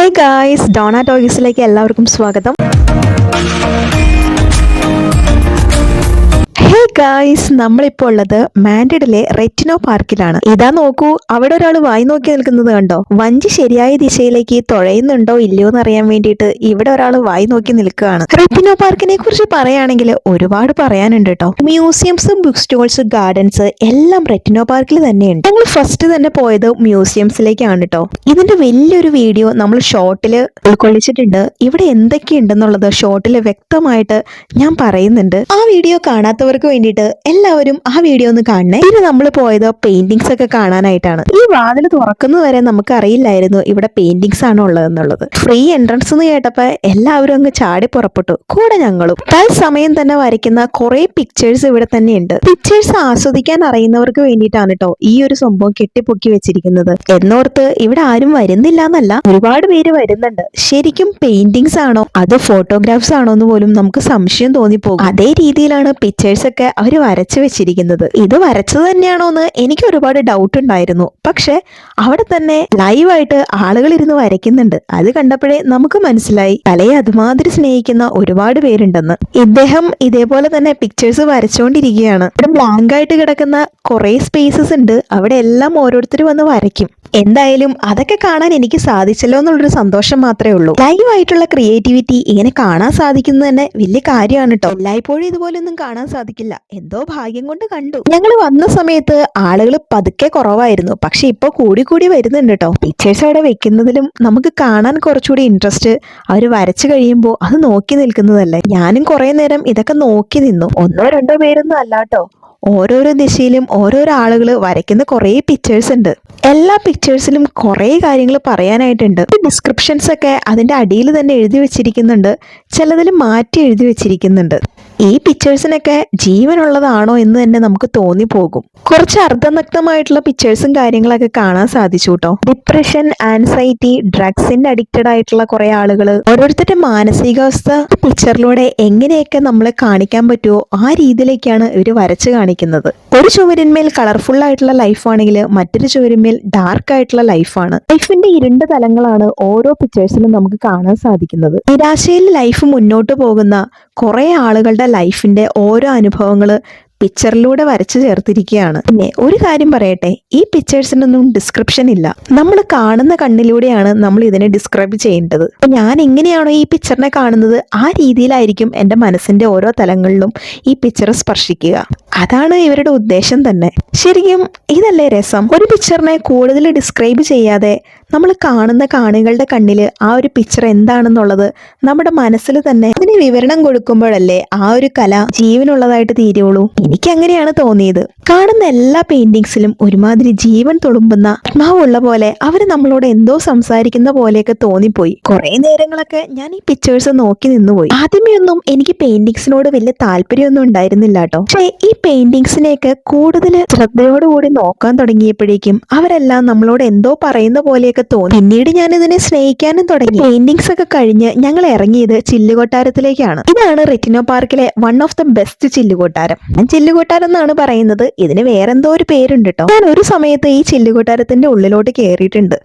Hey guys, Donna Toysലേക്ക് എല്ലാവർക്കും സ്വാഗതം. Hey guys, നമ്മളിപ്പോൾ ഉള്ളത് മാൻഡ്രിഡിലെ റെറ്റിനോ പാർക്കിലാണ്. ഇതാ നോക്കൂ, അവിടെ ഒരാൾ വായി നോക്കി നിൽക്കുന്നത് കണ്ടോ? വഞ്ചി ശരിയായ ദിശയിലേക്ക് തുഴയുന്നുണ്ടോ ഇല്ലയോ എന്ന് അറിയാൻ വേണ്ടിയിട്ട് ഇവിടെ ഒരാൾ വായി നോക്കി നിൽക്കുകയാണ്. റെറ്റിനോ പാർക്കിനെ കുറിച്ച് പറയുകയാണെങ്കിൽ ഒരുപാട് പറയാനുണ്ട് കേട്ടോ. മ്യൂസിയംസ്, ബുക്ക് സ്റ്റോൾസ്, ഗാർഡൻസ് എല്ലാം റെറ്റിനോ പാർക്കിൽ തന്നെയുണ്ട്. ഞങ്ങൾ ഫസ്റ്റ് തന്നെ പോയത് മ്യൂസിയംസിലേക്കാണ് കേട്ടോ. ഇതിന്റെ വലിയൊരു വീഡിയോ നമ്മൾ ഷോർട്ടിൽ ഉൾക്കൊള്ളിച്ചിട്ടുണ്ട്. ഇവിടെ എന്തൊക്കെയുണ്ടെന്നുള്ളത് ഷോർട്ടിൽ വ്യക്തമായിട്ട് ഞാൻ പറയുന്നുണ്ട്. ആ വീഡിയോ കാണാത്തവർക്ക് വേണ്ടിയിട്ട് എല്ലാവരും ആ വീഡിയോ ഒന്ന് കാണണേ. പിന്നെ നമ്മൾ പോയത് പെയിന്റിങ്സ് ഒക്കെ കാണാനായിട്ടാണ്. ഈ വാതിൽ തുറക്കുന്നത് വരെ നമുക്ക് അറിയില്ലായിരുന്നു ഇവിടെ പെയിന്റിങ്സ് ആണ് ഉള്ളതെന്നുള്ളത്. ഫ്രീ എൻട്രൻസ് എന്ന് കേട്ടപ്പോ എല്ലാവരും അങ്ങ് ചാടി പുറപ്പെട്ടു, കൂടെ ഞങ്ങളും. തത്സമയം തന്നെ വരയ്ക്കുന്ന കുറെ പിക്ചേഴ്സ് ഇവിടെ തന്നെയുണ്ട്. പിക്ചേഴ്സ് ആസ്വദിക്കാൻ അറിയുന്നവർക്ക് വേണ്ടിയിട്ടാണ് കേട്ടോ ഈ ഒരു സംഭവം കെട്ടിപ്പൊക്കി വെച്ചിരിക്കുന്നത്. എന്നോർത്ത് ഇവിടെ ആരും വരുന്നില്ല എന്നല്ല, ഒരുപാട് പേര് വരുന്നുണ്ട്. ശരിക്കും പെയിന്റിങ്സ് ആണോ അത് ഫോട്ടോഗ്രാഫ്സ് ആണോ എന്ന് പോലും നമുക്ക് സംശയം തോന്നിപ്പോകും. അതേ രീതിയിലാണ് പിക്ചേഴ്സ് ഒക്കെ അവര് വരച്ചു വെച്ചിരിക്കുന്നത്. ഇത് വരച്ചത് തന്നെയാണോ എന്ന് എനിക്ക് ഒരുപാട് ഡൗട്ട് ഉണ്ടായിരുന്നു. പക്ഷെ അവിടെ തന്നെ ലൈവായിട്ട് ആളുകൾ ഇരുന്ന് വരയ്ക്കുന്നുണ്ട്. അത് കണ്ടപ്പോഴേ നമുക്ക് മനസ്സിലായി കലയെ അതുമാതിരി സ്നേഹിക്കുന്ന ഒരുപാട് പേരുണ്ടെന്ന്. ഇദ്ദേഹം ഇതേപോലെ തന്നെ പിക്ചേഴ്സ് വരച്ചുകൊണ്ടിരിക്കുകയാണ്. ഇവിടെ ബ്ലാങ്ക് ആയിട്ട് കിടക്കുന്ന കുറെ സ്പേസസ് ഉണ്ട്. അവിടെ എല്ലാം ഓരോരുത്തർ വന്ന് വരയ്ക്കും. എന്തായാലും അതൊക്കെ കാണാൻ എനിക്ക് സാധിച്ചല്ലോ എന്നുള്ളൊരു സന്തോഷം മാത്രമേ ഉള്ളൂ. ലൈവ് ആയിട്ടുള്ള ക്രിയേറ്റിവിറ്റി ഇങ്ങനെ കാണാൻ സാധിക്കുന്നത് തന്നെ വലിയ കാര്യമാണ് കേട്ടോ. എല്ലായ്പ്പോഴും ഇതുപോലൊന്നും കാണാൻ സാധിക്കില്ല. എന്തോ ഭാഗ്യം കൊണ്ട് കണ്ടു. ഞങ്ങൾ വന്ന സമയത്ത് ആളുകൾ പതുക്കെ കുറവായിരുന്നു. പക്ഷെ ഇപ്പൊ കൂടി വരുന്നുണ്ട് കേട്ടോ. പിക്ചേഴ്സ് അവിടെ വെക്കുന്നതിലും നമുക്ക് കാണാൻ കുറച്ചുകൂടി ഇൻട്രസ്റ്റ് അവർ വരച്ചു കഴിയുമ്പോൾ അത് നോക്കി നിൽക്കുന്നതല്ലേ. ഞാനും കുറെ നേരം ഇതൊക്കെ നോക്കി നിന്നു. ഒന്നോ രണ്ടോ പേരൊന്നും അല്ല കേട്ടോ. ഓരോരോ ദിശയിലും ഓരോരോ ആളുകൾ വരയ്ക്കുന്ന കുറേ പിക്ചേഴ്സ് ഉണ്ട്. എല്ലാ പിക്ചേഴ്സിലും കുറേ കാര്യങ്ങൾ പറയാനായിട്ടുണ്ട്. ഡിസ്ക്രിപ്ഷൻസ് ഒക്കെ അതിൻ്റെ അടിയിൽ തന്നെ എഴുതി വെച്ചിരിക്കുന്നുണ്ട്. ചിലതിൽ മാറ്റി എഴുതി വെച്ചിരിക്കുന്നുണ്ട്. ഈ പിക്ചേഴ്സിനൊക്കെ ജീവനുള്ളതാണോ എന്ന് തന്നെ നമുക്ക് തോന്നിപ്പോകും. കുറച്ച് അർദ്ധനഗ്നമായിട്ടുള്ള പിക്ചേഴ്സും കാര്യങ്ങളൊക്കെ കാണാൻ സാധിച്ചു കേട്ടോ. ഡിപ്രഷൻ, ആൻസൈറ്റി, ഡ്രഗ്സിന്റെ അഡിക്റ്റഡ് ആയിട്ടുള്ള കുറെ ആളുകൾ, ഓരോരുത്തരുടെ മാനസികാവസ്ഥ പിക്ചറിലൂടെ എങ്ങനെയൊക്കെ നമ്മളെ കാണിക്കാൻ പറ്റുമോ ആ രീതിയിലേക്കാണ് ഇവർ വരച്ച് കാണിക്കുന്നത്. ഒരു ചുവരിന്മേൽ കളർഫുൾ ആയിട്ടുള്ള ലൈഫാണെങ്കിൽ മറ്റൊരു ചുവരിന്മേൽ ഡാർക്ക് ആയിട്ടുള്ള ലൈഫാണ്. ലൈഫിന്റെ ഇരുണ്ട തലങ്ങളാണ് ഓരോ പിക്ചേഴ്സിലും നമുക്ക് കാണാൻ സാധിക്കുന്നത്. നിരാശയിൽ ലൈഫ് മുന്നോട്ട് പോകുന്ന കുറെ ആളുകളുടെ ലൈഫിന്റെ ഓരോ അനുഭവങ്ങള് പിക്ചറിലൂടെ വരച്ചു ചേർത്തിരിക്കുകയാണ്. പിന്നെ ഒരു കാര്യം പറയട്ടെ, ഈ പിക്ചേഴ്സിനൊന്നും ഡിസ്ക്രിപ്ഷൻ ഇല്ല. നമ്മൾ കാണുന്ന കണ്ണിലൂടെയാണ് നമ്മൾ ഇതിനെ ഡിസ്ക്രൈബ് ചെയ്യേണ്ടത്. ഞാൻ എങ്ങനെയാണോ ഈ പിക്ചറിനെ കാണുന്നത് ആ രീതിയിലായിരിക്കും എൻ്റെ മനസ്സിന്റെ ഓരോ തലങ്ങളിലും ഈ പിക്ചർ സ്പർശിക്കുക. അതാണ് ഇവരുടെ ഉദ്ദേശം തന്നെ. ശരിക്കും ഇതല്ലേ രസം? ഒരു പിക്ചറിനെ കൂടുതൽ ഡിസ്ക്രൈബ് ചെയ്യാതെ നമ്മൾ കാണുന്ന കാണികളുടെ കണ്ണിൽ ആ ഒരു പിക്ചർ എന്താണെന്നുള്ളത് നമ്മുടെ മനസ്സിൽ തന്നെ അതിന് വിവരണം കൊടുക്കുമ്പോഴല്ലേ ആ ഒരു കല ജീവനുള്ളതായിട്ട് തീരുള്ളൂ. എനിക്ക് അങ്ങനെയാണ് തോന്നിയത്. കാണുന്ന എല്ലാ പെയിന്റിങ്സിലും ഒരുമാതിരി ജീവൻ തുളുമ്പുന്ന ആത്മാവുള്ള പോലെ അവര് നമ്മളോട് എന്തോ സംസാരിക്കുന്ന പോലെയൊക്കെ തോന്നിപ്പോയി. കുറെ നേരങ്ങളൊക്കെ ഞാൻ ഈ പിക്ചേഴ്സ് നോക്കി നിന്നുപോയി. ആദ്യമേ ഒന്നും എനിക്ക് പെയിന്റിങ്സിനോട് വലിയ താല്പര്യമൊന്നും ഉണ്ടായിരുന്നില്ല കേട്ടോ. പക്ഷേ ഈ പെയിന്റിങ്സിനെയൊക്കെ കൂടുതൽ ശ്രദ്ധയോടുകൂടി നോക്കാൻ തുടങ്ങിയപ്പോഴേക്കും അവരെല്ലാം നമ്മളോട് എന്തോ പറയുന്ന പോലെയൊക്കെ തോന്നി. പിന്നീട് ഞാൻ ഇതിനെ സ്നേഹിക്കാനും തുടങ്ങി. പെയിന്റിങ്സ് ഒക്കെ കഴിഞ്ഞ് ഞങ്ങൾ ഇറങ്ങിയത് ചില്ലുകൊട്ടാരത്തിലേക്കാണ്. ഇതാണ് റെറ്റിനോ പാർക്കിലെ വൺ ഓഫ് ദ ബെസ്റ്റ് ചില്ലുകൊട്ടാരം. ചില്ലുകൊട്ടാരം എന്നാണ് പറയുന്നത്. ഇതിന് വേറെന്തോ ഒരു പേരുണ്ട് കേട്ടോ. ഞാൻ ഒരു സമയത്ത് ഈ ചില്ലുകൊട്ടാരത്തിന്റെ ഉള്ളിലോട്ട് കയറിയിട്ടുണ്ട്.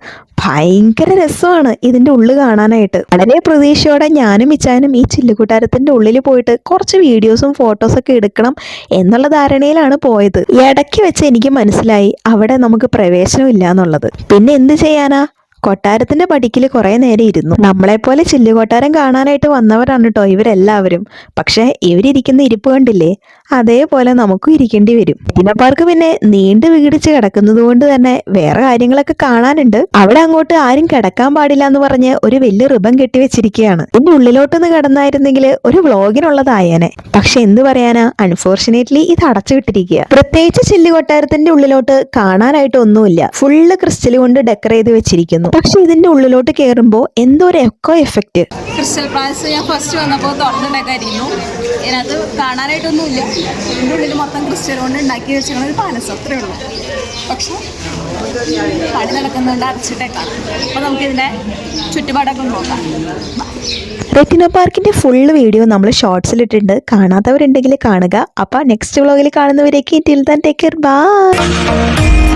ഭയങ്കര രസമാണ് ഇതിന്റെ ഉള്ളിൽ കാണാനായിട്ട്. വളരെ പ്രതീക്ഷയോടെ ഞാനും ഇച്ചാനും ഈ ചില്ലുകൊട്ടാരത്തിന്റെ ഉള്ളിൽ പോയിട്ട് കുറച്ച് വീഡിയോസും ഫോട്ടോസൊക്കെ എടുക്കണം എന്നുള്ള ധാരണയിലാണ് പോയത്. ഇടയ്ക്ക് വെച്ച് എനിക്ക് മനസ്സിലായി അവിടെ നമുക്ക് പ്രവേശനം ഇല്ല എന്നുള്ളത്. പിന്നെ എന്ത് ചെയ്യാനാ, കൊട്ടാരത്തിന്റെ പടിക്കൽ കുറെ നേരം ഇരുന്നു. നമ്മളെപ്പോലെ ചില്ലുകൊട്ടാരം കാണാനായിട്ട് വന്നവരാണ് കേട്ടോ ഇവരെല്ലാവരും. പക്ഷെ ഇവരിയ്ക്കുന്ന ഇരിപ്പ് കണ്ടില്ലേ, അതേപോലെ നമുക്കും ഇരിക്കേണ്ടി വരും. റെറ്റിനോ പാർക്ക് പിന്നെ നീണ്ടു വിഘടിച്ച് കിടക്കുന്നത് കൊണ്ട് തന്നെ വേറെ കാര്യങ്ങളൊക്കെ കാണാനുണ്ട്. അവിടെ അങ്ങോട്ട് ആരും കിടക്കാൻ പാടില്ല എന്ന് പറഞ്ഞ് ഒരു വലിയ റിബൺ കെട്ടിവെച്ചിരിക്കുകയാണ്. ഇതിന്റെ ഉള്ളിലോട്ടൊന്ന് കിടന്നായിരുന്നെങ്കിൽ ഒരു വ്ളോഗിനുള്ളതായേനെ. പക്ഷെ എന്ത് പറയാനാ, അൺഫോർച്ചുനേറ്റ്ലി ഇത് അടച്ചുവിട്ടിരിക്കുക. പ്രത്യേകിച്ച് ചില്ലുകൊട്ടാരത്തിന്റെ ഉള്ളിലോട്ട് കാണാനായിട്ട് ഒന്നുമില്ല. ഫുള്ള് ക്രിസ്റ്റൽ കൊണ്ട് ഡെക്കറേറ്റ് ചെയ്ത് വെച്ചിരിക്കുന്നു. പക്ഷെ ഇതിന്റെ ഉള്ളിലോട്ട് കയറുമ്പോൾ എന്തോ ഒരു എക്കോ എഫക്റ്റ്. ക്രിസ്റ്റൽ പാലസ് ഞാൻ ഫസ്റ്റ് വന്നപ്പോൾ തുറന്നുണ്ടാക്കായിരുന്നു. ഇതിനകത്ത് കാണാനായിട്ടൊന്നുമില്ല. ഇതിൻ്റെ ഉള്ളിൽ മൊത്തം ക്രിസ്റ്റൽ കൊണ്ട് ഉണ്ടാക്കി വെച്ചിരിക്കുന്ന ഒരു പാലസ്, അത്രേ ഉള്ളൂ. പക്ഷെ പണി നടക്കുന്നുണ്ട്, അടച്ചിട്ടേക്കാം. അപ്പോൾ നമുക്കിതിൻ്റെ ചുറ്റുപാടൊക്കെ നോക്കാം. റെറ്റിനോ പാർക്കിന്റെ ഫുള്ള് വീഡിയോ നമ്മൾ ഷോർട്സിലിട്ടുണ്ട്. കാണാത്തവരുണ്ടെങ്കിൽ കാണുക. അപ്പോൾ നെക്സ്റ്റ് വ്ളോഗിൽ കാണുന്നവരേക്ക് till then take care, by.